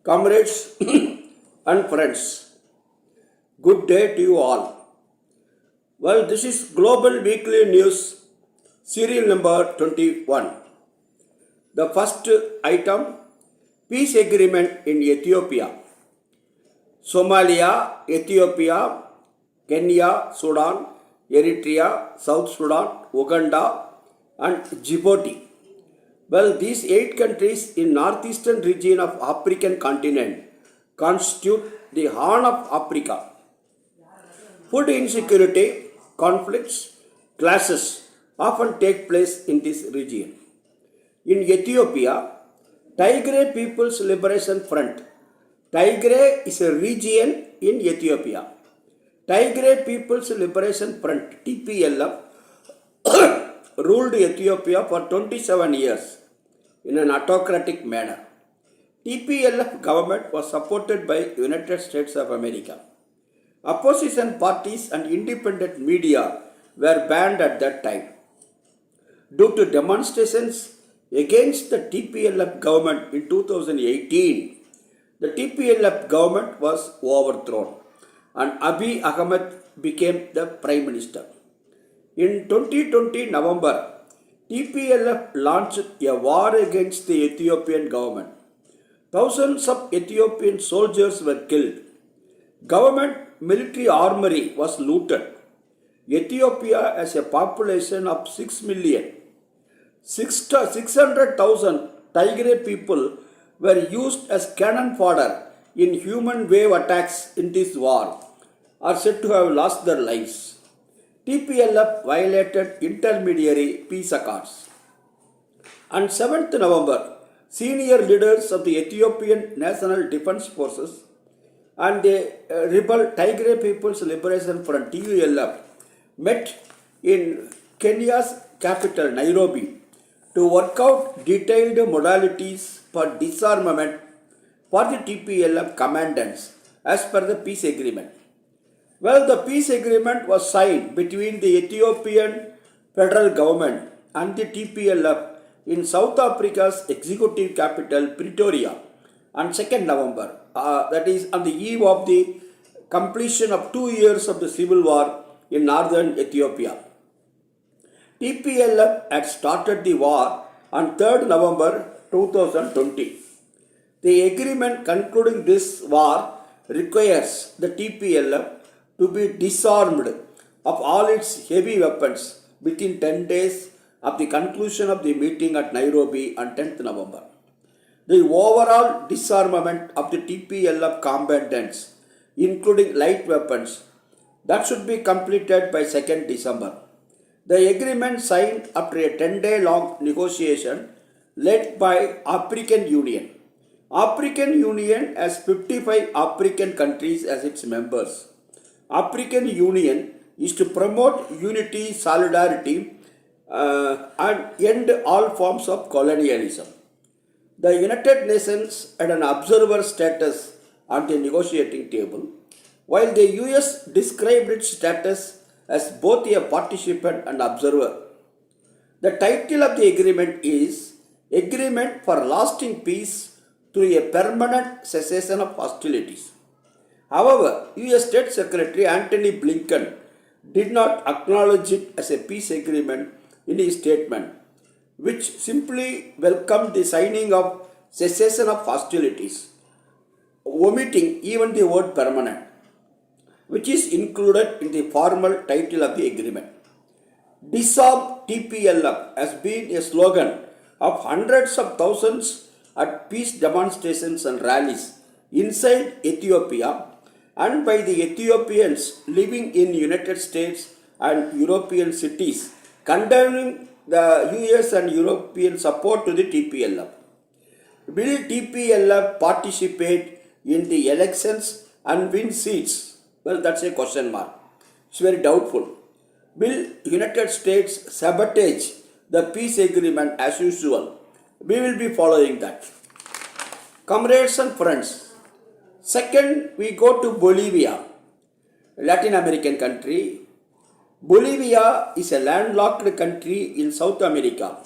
Comrades and friends, good day to you all. Well, this is Global Weekly News, serial number 21. The first item, peace agreement in Ethiopia. Somalia, Ethiopia, Kenya, Sudan, Eritrea, South Sudan, Uganda, and Djibouti. Well, these 8 countries in northeastern region of African continent constitute the Horn of Africa. Food insecurity, conflicts, clashes often take place in this region. In Ethiopia, Tigray People's Liberation Front. Tigray is a region in Ethiopia. Tigray People's Liberation Front, TPLF, ruled Ethiopia for 27 years in an autocratic manner. TPLF government was supported by United States of America. Opposition parties and independent media were banned at that time. Due to demonstrations against the TPLF government in 2018, the TPLF government was overthrown and Abiy Ahmed became the Prime Minister. In 2020 November, TPLF launched a war against the Ethiopian government. Thousands of Ethiopian soldiers were killed. Government military armory was looted. Ethiopia has a population of 6 million. 600,000 Tigray people were used as cannon fodder in human wave attacks in this war, are said to have lost their lives. TPLF violated intermediary peace accords. On 7th November, senior leaders of the Ethiopian National Defense Forces and the rebel Tigray People's Liberation Front TULF met in Kenya's capital Nairobi to work out detailed modalities for disarmament for the TPLF commandants as per the peace agreement. Well, the peace agreement was signed between the Ethiopian federal government and the TPLF in South Africa's executive capital Pretoria on 2nd November, that is on the eve of the completion of 2 years of the civil war in northern Ethiopia. TPLF had started the war on 3rd November 2020. The agreement concluding this war requires the TPLF to be disarmed of all its heavy weapons within 10 days of the conclusion of the meeting at Nairobi on 10th November. The overall disarmament of the TPLF combatants, including light weapons, that should be completed by 2nd December. The agreement signed after a 10-day-long negotiation led by African Union. African Union has 55 African countries as its members. African Union is to promote unity, solidarity, and end all forms of colonialism. The United Nations had an observer status on the negotiating table, while the US described its status as both a participant and observer. The title of the agreement is Agreement for Lasting Peace through a Permanent Cessation of Hostilities. However, US State Secretary Antony Blinken did not acknowledge it as a peace agreement in his statement, which simply welcomed the signing of cessation of hostilities, omitting even the word permanent, which is included in the formal title of the agreement. Disarm TPLF has been a slogan of hundreds of thousands at peace demonstrations and rallies inside Ethiopia and by the Ethiopians living in United States and European cities, condemning the US and European support to the TPLF. Will TPLF participate in the elections and win seats? Well, that's a question mark. It's very doubtful. Will United States sabotage the peace agreement as usual? We will be following that. Comrades and friends, second we go to Bolivia, Latin American country. Bolivia is a landlocked country in South America.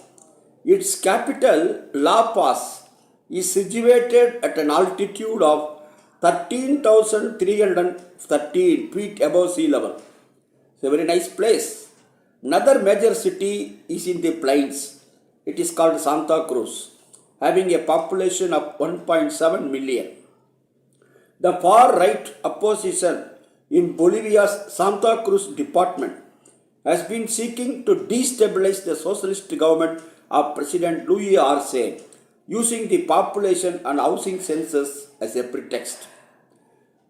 Its capital, La Paz, is situated at an altitude of 13,313 feet above sea level. It's a very nice place. Another major city is in the plains. It is called Santa Cruz, having a population of 1.7 million. The far-right opposition in Bolivia's Santa Cruz department has been seeking to destabilize the socialist government of President Luis Arce using the population and housing census as a pretext.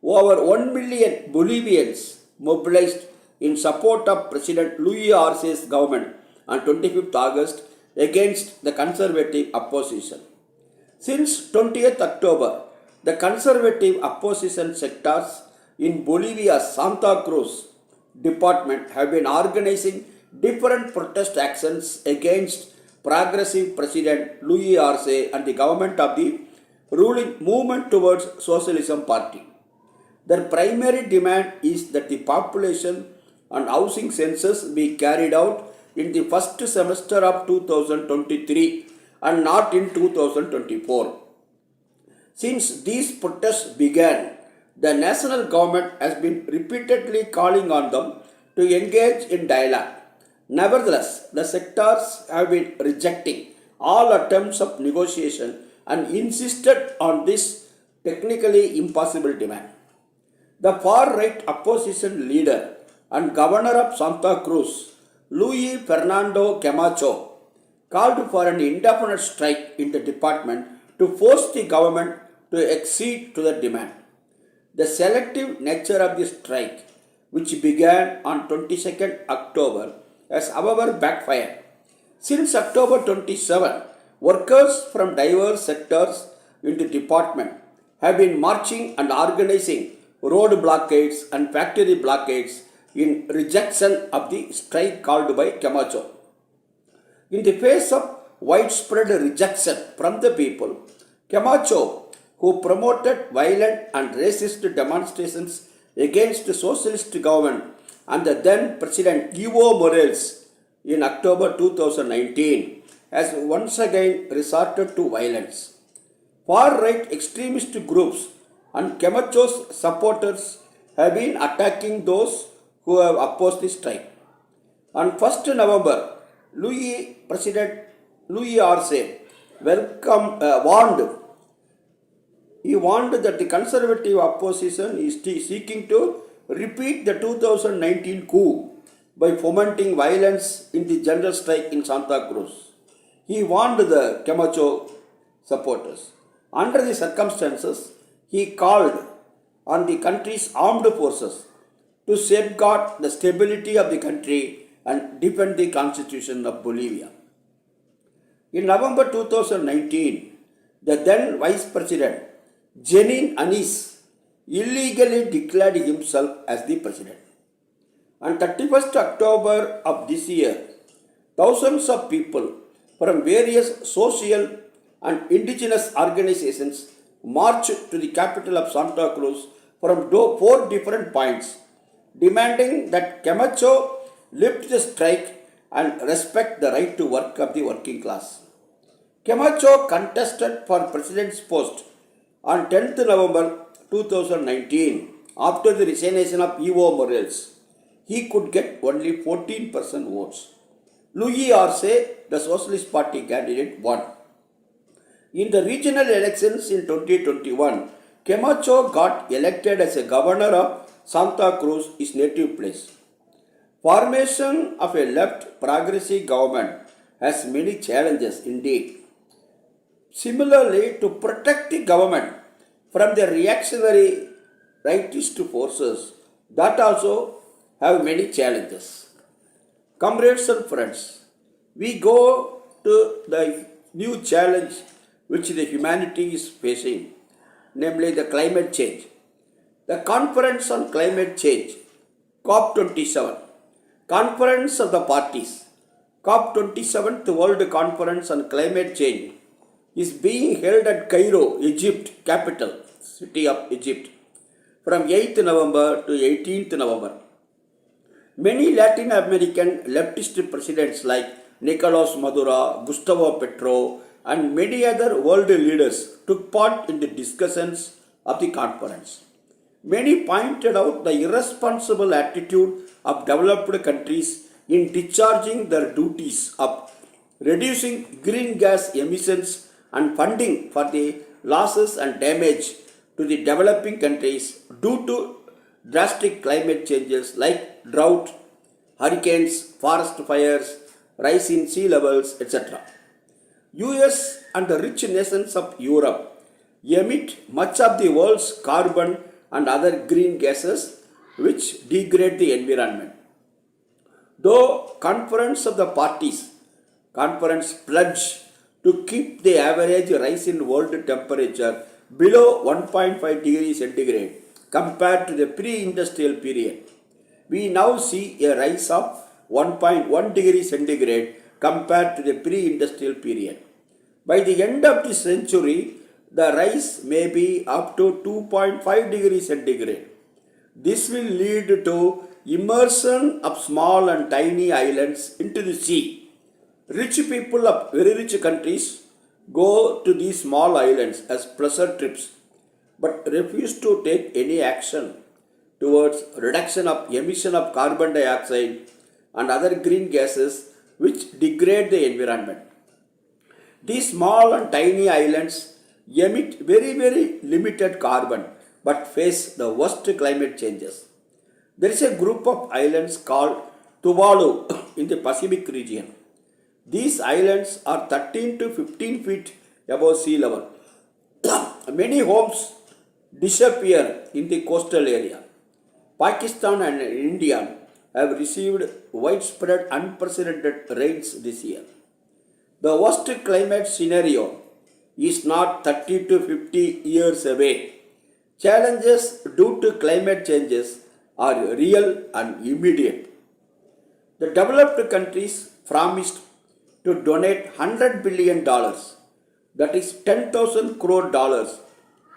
Over 1 million Bolivians mobilized in support of President Luis Arce's government on 25th August against the conservative opposition. Since 20th October, the conservative opposition sectors in Bolivia's Santa Cruz department have been organizing different protest actions against progressive President Luis Arce and the government of the ruling Movement Towards Socialism Party. Their primary demand is that the population and housing census be carried out in the first semester of 2023 and not in 2024. Since these protests began, the national government has been repeatedly calling on them to engage in dialogue. Nevertheless, the sectors have been rejecting all attempts of negotiation and insisted on this technically impossible demand. The far-right opposition leader and governor of Santa Cruz, Luis Fernando Camacho, called for an indefinite strike in the department to force the government to accede to the demand. The selective nature of the strike, which began on 22nd October, has however backfired. Since October 27, workers from diverse sectors in the department have been marching and organizing road blockades and factory blockades in rejection of the strike called by Camacho. In the face of widespread rejection from the people, Camacho, who promoted violent and racist demonstrations against the socialist government and the then President Evo Morales in October 2019, has once again resorted to violence. Far-right extremist groups and Camacho's supporters have been attacking those who have opposed the strike. On 1st November, President Luis Arce warned that the conservative opposition is seeking to repeat the 2019 coup by fomenting violence in the general strike in Santa Cruz. He warned the Camacho supporters. Under the circumstances, he called on the country's armed forces to safeguard the stability of the country and defend the constitution of Bolivia. In November 2019, the then Vice President, Jenin Anis, illegally declared himself as the president. On 31st October of this year, thousands of people from various social and indigenous organizations marched to the capital of Santa Cruz from 4 different points, demanding that Camacho lift the strike and respect the right to work of the working class. Camacho contested for president's post on 10th November 2019 after the resignation of Evo Morales. He could get only 14% votes. Luis Arce, the Socialist Party candidate, won. In the regional elections in 2021, Camacho got elected as a governor of Santa Cruz, his native place. Formation of a left progressive government has many challenges indeed. Similarly, to protect the government from the reactionary rightist forces, that also have many challenges. Comrades and friends, we go to the new challenge which the humanity is facing, namely the climate change. The Conference on Climate Change, COP27, Conference of the Parties, COP27th World Conference on Climate Change is being held at Cairo, Egypt, capital city of Egypt, from 8th November to 18th November. Many Latin American leftist presidents like Nicolas Maduro, Gustavo Petro, and many other world leaders took part in the discussions of the conference. Many pointed out the irresponsible attitude of developed countries in discharging their duties of reducing green gas emissions and funding for the losses and damage to the developing countries due to drastic climate changes like drought, hurricanes, forest fires, rise in sea levels, etc. US and the rich nations of Europe emit much of the world's carbon and other green gases which degrade the environment. Though conference pledge to keep the average rise in world temperature below 1.5 degrees centigrade compared to the pre-industrial period. We now see a rise of 1.1 degree centigrade compared to the pre-industrial period. By the end of the century, the rise may be up to 2.5 degrees centigrade. This will lead to immersion of small and tiny islands into the sea. Rich people of very rich countries go to these small islands as pleasure trips but refuse to take any action towards reduction of emission of carbon dioxide and other green gases which degrade the environment. These small and tiny islands emit very limited carbon but face the worst climate changes. There is a group of islands called Tuvalu in the Pacific region. These islands are 13 to 15 feet above sea level. Many homes disappear in the coastal area. Pakistan and India have received widespread unprecedented rains this year. The worst climate scenario is not 30 to 50 years away. Challenges due to climate changes are real and immediate. The developed countries promised to donate $100 billion, that is 10,000 crore dollars,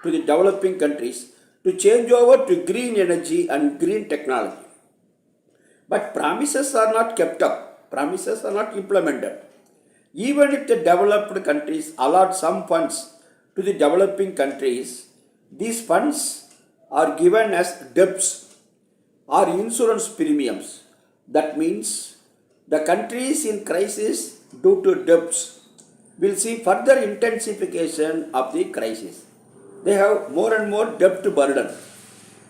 to the developing countries to change over to green energy and green technology. But promises are not kept up, promises are not implemented. Even if the developed countries allot some funds to the developing countries, these funds are given as debts or insurance premiums. That means the countries in crisis due to debts will see further intensification of the crisis. They have more and more debt burden.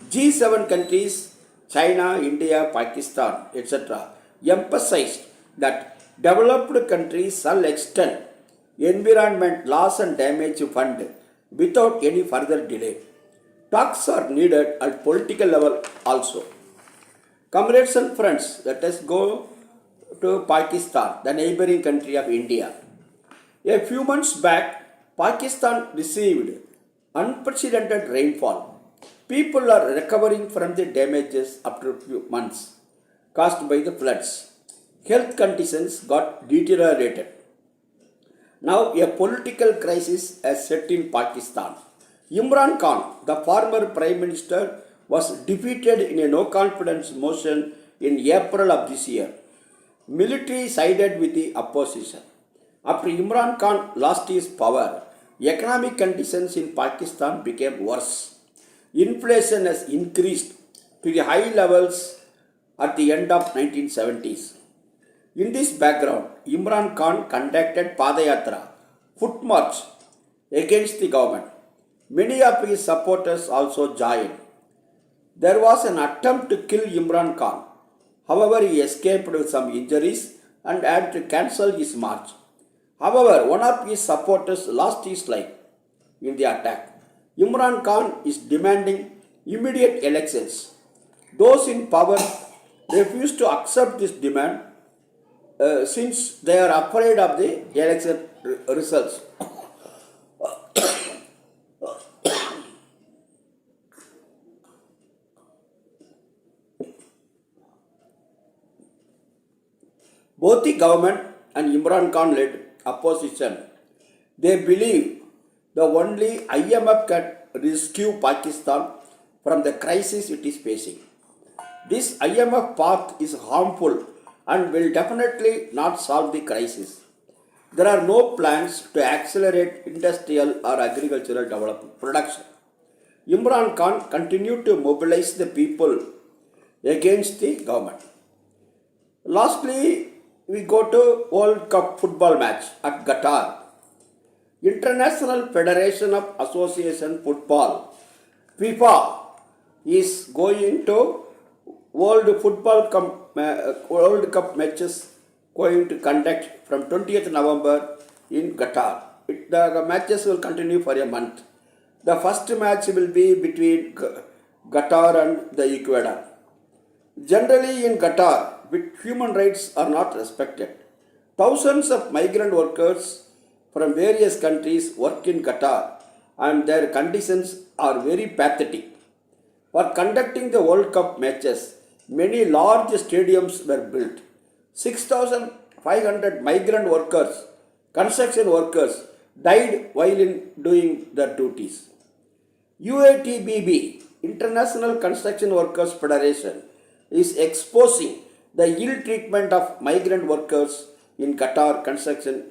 G7 countries, China, India, Pakistan, etc., emphasized that developed countries shall extend environment loss and damage fund without any further delay. Talks are needed at political level also. Comrades and friends, let us go to Pakistan, the neighboring country of India. A few months back, Pakistan received unprecedented rainfall. People are recovering from the damages after a few months caused by the floods. Health conditions got deteriorated. Now a political crisis has set in Pakistan. Imran Khan, the former Prime Minister, was defeated in a no-confidence motion in April of this year. Military sided with the opposition. After Imran Khan lost his power, economic conditions in Pakistan became worse. Inflation has increased to the high levels at the end of 1970s. In this background, Imran Khan conducted Padayatra, foot march, against the government. Many of his supporters also joined. There was an attempt to kill Imran Khan. However, he escaped with some injuries and had to cancel his march. However, one of his supporters lost his life in the attack. Imran Khan is demanding immediate elections. Those in power refuse to accept this demand since they are afraid of the election results. Both the government and Imran Khan led opposition, they believe the only IMF can rescue Pakistan from the crisis it is facing. This IMF path is harmful and will definitely not solve the crisis. there are no plans to accelerate industrial or agricultural development production. Imran Khan continued to mobilize the people against the government. Lastly, we go to World Cup football match at Qatar. International Federation of Association Football, FIFA, is going to World Cup matches going to conduct from 20th November in Qatar. The matches will continue for a month. The first match will be between Qatar and the Ecuador. Generally in Qatar, human rights are not respected. Thousands of migrant workers from various countries work in Qatar and their conditions are very pathetic. For conducting the World Cup matches, many large stadiums were built. 6,500 migrant workers, construction workers, died while doing their duties. UITBB, International Construction Workers Federation, is exposing the ill treatment of migrant workers in Qatar construction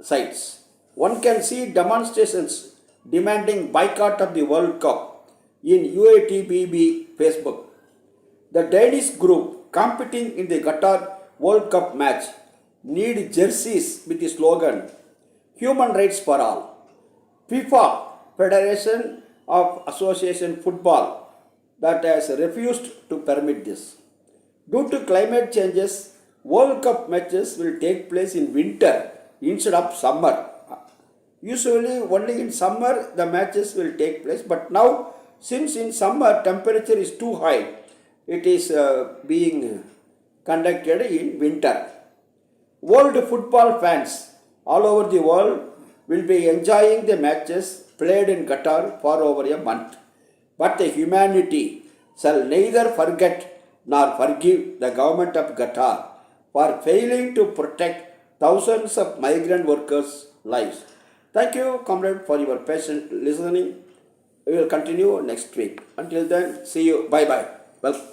sites. One can see demonstrations demanding boycott of the World Cup in UITBB Facebook. The Danish group competing in the Qatar World Cup match need jerseys with the slogan Human Rights for All. FIFA, Federation of Association Football, that has refused to permit this. Due to climate changes, World Cup matches will take place in winter instead of summer. Usually only in summer the matches will take place, but now since in summer temperature is too high, it is being conducted in winter. World football fans all over the world will be enjoying the matches played in Qatar for over a month. But the humanity shall neither forget nor forgive the government of Qatar for failing to protect thousands of migrant workers' lives. Thank you, comrade, for your patient listening. We will continue next week. Until then, see you. Bye-bye. Welcome.